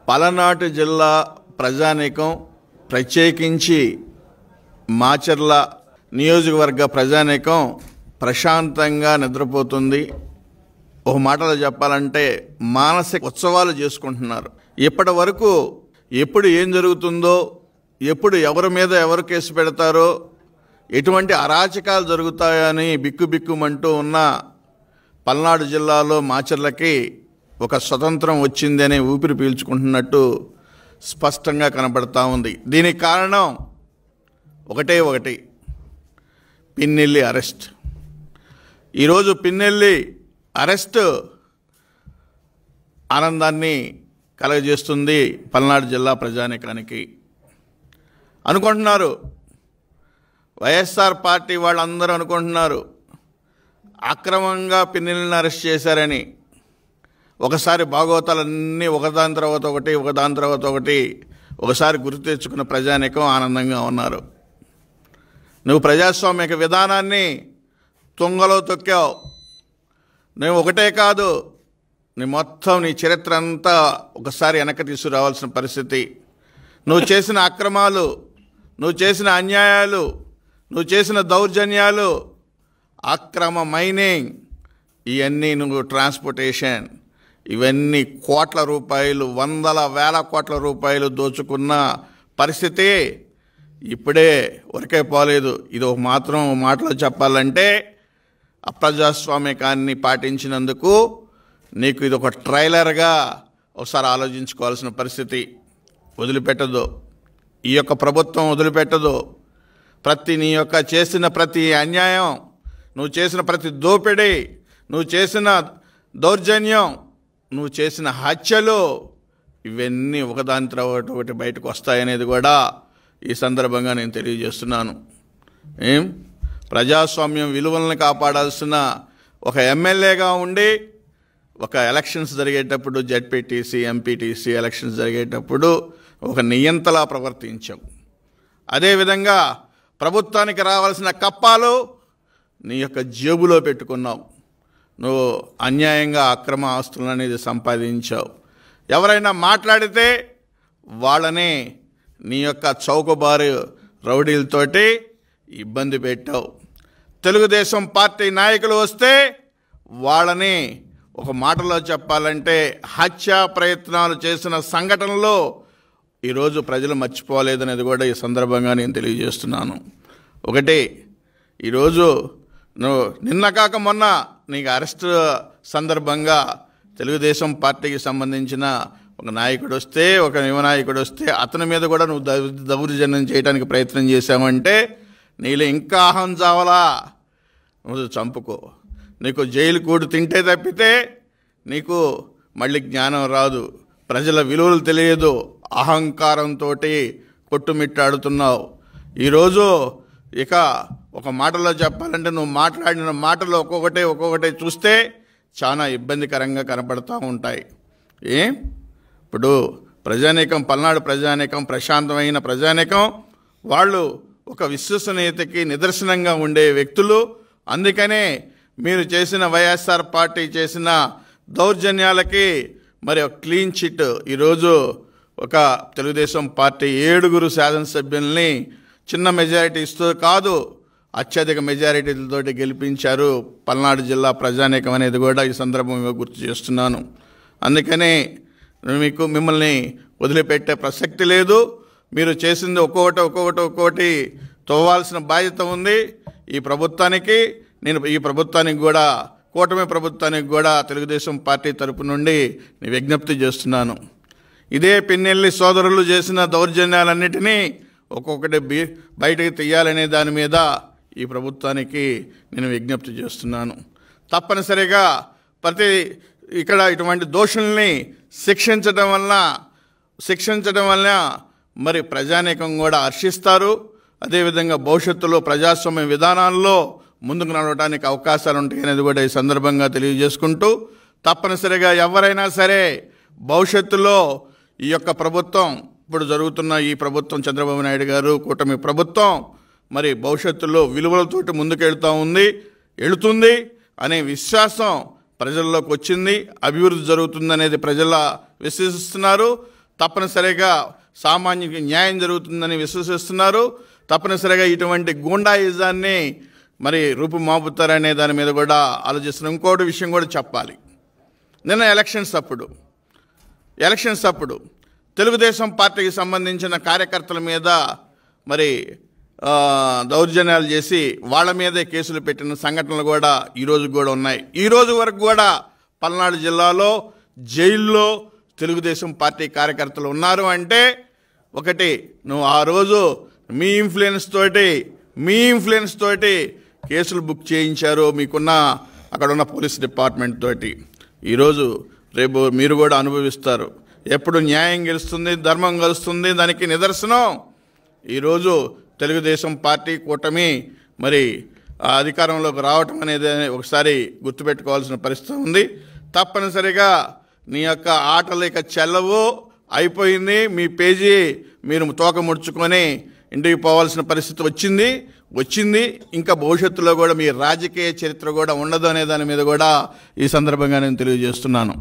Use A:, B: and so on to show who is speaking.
A: పలనాటి జిల్లా ప్రజానీకం ప్రత్యేకించి మాచర్ల నియోజకవర్గ ప్రజానీకం ప్రశాంతంగా నిద్రపోతుంది. ఒక మాటలో చెప్పాలంటే మానసిక ఉత్సవాలు చేసుకుంటున్నారు. ఇప్పటి వరకు ఎప్పుడు ఏం జరుగుతుందో, ఎప్పుడు ఎవరి మీద ఎవరు కేసు పెడతారో, ఎటువంటి అరాచకాలు జరుగుతాయని బిక్కుబిక్కుమంటూ ఉన్న పల్నాడు జిల్లాలో మాచర్లకి ఒక స్వతంత్రం వచ్చిందనే ఊపిరి పీల్చుకుంటున్నట్టు స్పష్టంగా కనబడతా ఉంది. దీనికి కారణం ఒకటి, పిన్నెల్లి అరెస్ట్. ఈరోజు పిన్నెల్లి అరెస్ట్ ఆనందాన్ని కలగజేస్తుంది పల్నాడు జిల్లా ప్రజానీకానికి. అనుకుంటున్నారు, వైఎస్ఆర్ పార్టీ వాళ్ళందరూ అనుకుంటున్నారు అక్రమంగా పిన్నెల్లిని అరెస్ట్ చేశారని. ఒకసారి భాగవతాలన్నీ ఒకదాని తర్వాత ఒకటి ఒకసారి గుర్తు తెచ్చుకున్న ప్రజానీకం ఆనందంగా ఉన్నారు. నువ్వు ప్రజాస్వామిక విధానాన్ని తుంగలో తొక్కావు. నువ్వు ఒకటే కాదు, నీ చరిత్ర అంతా ఒకసారి వెనక్కి తీసుకురావాల్సిన పరిస్థితి. నువ్వు చేసిన అక్రమాలు, నువ్వు చేసిన అన్యాయాలు, నువ్వు చేసిన దౌర్జన్యాలు, అక్రమ మైనింగ్, ఇవన్నీ నువ్వు ట్రాన్స్పోర్టేషన్, ఇవన్నీ కోట్ల రూపాయలు, వందల వేల కోట్ల రూపాయలు దోచుకున్న పరిస్థితి ఇప్పుడే ఉరకే పోలేదు. ఇది ఒక మాటలో చెప్పాలంటే అప్రజాస్వామికాన్ని పాటించినందుకు నీకు ఇది ఒక ట్రైలర్గా ఒకసారి ఆలోచించుకోవాల్సిన పరిస్థితి. వదిలిపెట్టదు, ఈ యొక్క ప్రభుత్వం వదిలిపెట్టదు. నీ యొక్క చేసిన ప్రతి అన్యాయం, నువ్వు చేసిన ప్రతి దోపిడీ, నువ్వు చేసిన దౌర్జన్యం, నువ్వు చేసిన హత్యలు, ఇవన్నీ ఒకదాని తర్వాత ఒకటి బయటకు వస్తాయనేది కూడా ఈ సందర్భంగా నేను తెలియజేస్తున్నాను. ప్రజాస్వామ్యం విలువలను కాపాడాల్సిన ఒక ఎమ్మెల్యేగా ఉండి ఒక ఎలక్షన్స్ జరిగేటప్పుడు, జెడ్పీటీసీ, ఎంపీటీసీ ఎలక్షన్స్ జరిగేటప్పుడు ఒక నియంతలా ప్రవర్తించావు. అదేవిధంగా ప్రభుత్వానికి రావాల్సిన కప్పాలు నీ యొక్క జేబులో పెట్టుకున్నావు. నువ్వు అన్యాయంగా అక్రమ ఆస్తులు అనేది సంపాదించావు. ఎవరైనా మాట్లాడితే వాళ్ళని నీ యొక్క చౌకబారు రౌడీలతోటి ఇబ్బంది పెట్టావు. తెలుగుదేశం పార్టీ నాయకులు వస్తే వాళ్ళని ఒక మాటలో చెప్పాలంటే హత్యా ప్రయత్నాలు చేసిన సంఘటనలో ఈరోజు ప్రజలు మర్చిపోలేదనేది కూడా ఈ సందర్భంగా నేను తెలియజేస్తున్నాను. ఈరోజు నువ్వు నిన్న కాక మొన్న నీకు అరెస్ట్ సందర్భంగా తెలుగుదేశం పార్టీకి సంబంధించిన ఒక నాయకుడు వస్తే, ఒక యువ నాయకుడు వస్తే అతని మీద కూడా నువ్వు దౌర్జన్యం చేయడానికి ప్రయత్నం చేశావంటే నీలో ఇంకా అహం చావలా, నువ్వు చంపుకో. నీకు జైలు కూడు తింటే తప్పితే నీకు మళ్ళీ జ్ఞానం రాదు, ప్రజల విలువలు తెలియదు, అహంకారంతో కొట్టుమిట్టాడుతున్నావు. ఈరోజు ఇక ఒక మాటలో చెప్పాలంటే నువ్వు మాట్లాడిన మాటలు ఒక్కొక్కటి చూస్తే చాలా ఇబ్బందికరంగా కనపడుతూ ఉంటాయి. ఇప్పుడు ప్రజానీకం, పల్నాడు ప్రజానీకం ప్రశాంతమైన ప్రజానీకం, వాళ్ళు ఒక విశ్వసనీయతకి నిదర్శనంగా ఉండే వ్యక్తులు. అందుకనే మీరు చేసిన వైఎస్ఆర్ పార్టీ చేసిన దౌర్జన్యాలకి మరి ఒక క్లీన్ చిట్ ఈరోజు ఒక తెలుగుదేశం పార్టీ 7 శాసనసభ్యుల్ని చిన్న మెజారిటీస్తో కాదు అత్యధిక మెజారిటీలతో గెలిపించారు పల్నాడు జిల్లా ప్రజానీకం అనేది కూడా ఈ సందర్భంగా గుర్తు చేస్తున్నాను. అందుకనే మిమ్మల్ని వదిలిపెట్టే ప్రసక్తి లేదు. మీరు చేసింది ఒక్కొక్కటి తవ్వాల్సిన బాధ్యత ఉంది ఈ ప్రభుత్వానికి. నేను ఈ ప్రభుత్వానికి కూడా, కూటమి ప్రభుత్వానికి కూడా తెలుగుదేశం పార్టీ తరపు నుండి నేను విజ్ఞప్తి చేస్తున్నాను. ఇదే పిన్నెల్లి సోదరులు చేసిన దౌర్జన్యాలన్నిటినీ ఒక్కొక్కటి బయటకు తీయాలనే దాని మీద ఈ ప్రభుత్వానికి నేను విజ్ఞప్తి చేస్తున్నాను. తప్పనిసరిగా ఇక్కడ ఇటువంటి దోషుల్ని శిక్షించడం వలన మరి ప్రజానీకం కూడా హర్షిస్తారు. అదేవిధంగా భవిష్యత్తులో ప్రజాస్వామ్య విధానాల్లో ముందుకు నడవడానికి అవకాశాలు ఉంటాయి అనేది కూడా ఈ సందర్భంగా తెలియజేసుకుంటూ, తప్పనిసరిగా ఎవరైనా సరే భవిష్యత్తులో ఈ యొక్క ప్రభుత్వం, ఇప్పుడు జరుగుతున్న ఈ ప్రభుత్వం, చంద్రబాబు నాయుడు గారు కూటమి ప్రభుత్వం మరి భవిష్యత్తులో విలువలతోటి వెళుతుంది అనే విశ్వాసం ప్రజల్లోకి వచ్చింది. అభివృద్ధి జరుగుతుందనేది ప్రజల విశ్వసిస్తున్నారు. తప్పనిసరిగా సామాన్యునికి న్యాయం జరుగుతుందని విశ్వసిస్తున్నారు. తప్పనిసరిగా ఇటువంటి గూండాయిజాన్ని మరి రూపుమాపుతారనే దాని మీద కూడా ఆలోచిస్తున్నారు. ఇంకోటి విషయం కూడా చెప్పాలి. నిన్న ఎలక్షన్స్ అప్పుడు తెలుగుదేశం పార్టీకి సంబంధించిన కార్యకర్తల మీద మరి దౌర్జన్యాలు చేసి వాళ్ళ మీదే కేసులు పెట్టిన సంఘటనలు కూడా ఈరోజు కూడా ఉన్నాయి. ఈరోజు వరకు కూడా పల్నాడు జిల్లాలో జైల్లో తెలుగుదేశం పార్టీ కార్యకర్తలు ఉన్నారు అంటే ఒకటి, నువ్వు ఆ రోజు మీ ఇన్ఫ్లుయెన్స్ తోటి కేసులు బుక్ చేయించారు మీకున్న అక్కడున్న పోలీస్ డిపార్ట్మెంట్ తోటి. ఈరోజు రేపు మీరు కూడా అనుభవిస్తారు. ఎప్పుడు న్యాయం గెలుస్తుంది, ధర్మం గెలుస్తుంది, దానికి నిదర్శనం ఈరోజు తెలుగుదేశం పార్టీ కూటమి మరి అధికారంలోకి రావటం అనేది ఒకసారి గుర్తుపెట్టుకోవాల్సిన పరిస్థితి ఉంది. తప్పనిసరిగా నీ యొక్క ఆటలు ఇక చెల్లవు, అయిపోయింది. మీ పేజీ మీరు తోక ముడుచుకొని ఇంటికి పోవాల్సిన పరిస్థితి వచ్చింది. ఇంకా భవిష్యత్తులో కూడా మీ రాజకీయ చరిత్ర కూడా ఉండదు అనే దాని మీద కూడా ఈ సందర్భంగా నేను తెలియజేస్తున్నాను.